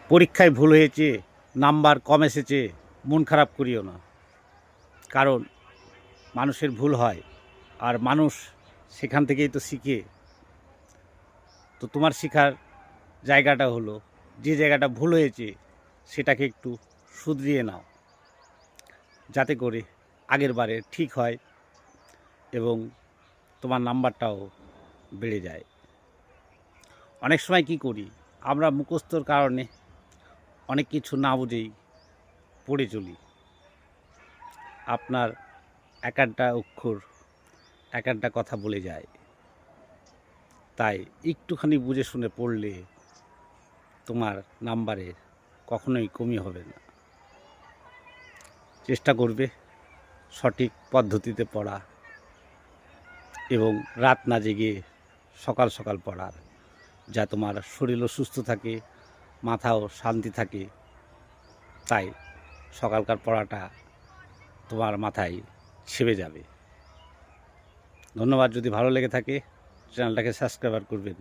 পরীক্ষায় ভুল হয়েছে, নাম্বার কম এসেছে, মন খারাপ করিও না। কারণ মানুষের ভুল হয়, আর মানুষ সেখান থেকেই তো শিখে। তো তোমার শেখার জায়গাটা হলো, যে জায়গাটা ভুল হয়েছে সেটাকে একটু শুধরিয়ে নাও, যাতে করে আগের বারে ঠিক হয় এবং তোমার নাম্বারটাও বেড়ে যায়। অনেক সময় কি করি আমরা, মুখস্থর কারণে অনেক কিছু না বুঝেই পড়ে চলি। আপনার এক একটা অক্ষর এক একটা কথা বলে যায়। তাই একটুখানি বুঝে শুনে পড়লে তোমার নাম্বারের কখনোই কমই হবে না। চেষ্টা করবে সঠিক পদ্ধতিতে পড়া এবং রাত না জেগে সকাল সকাল পড়ার, যা তোমার শরীরও সুস্থ থাকে, মাথাও শান্তি থাকে। তাই সকালকার পড়াটা তোমার মাথায় ছেপে যাবে। ধন্যবাদ। যদি ভালো লেগে থাকে চ্যানেলটাকে সাবস্ক্রাইব করবেন।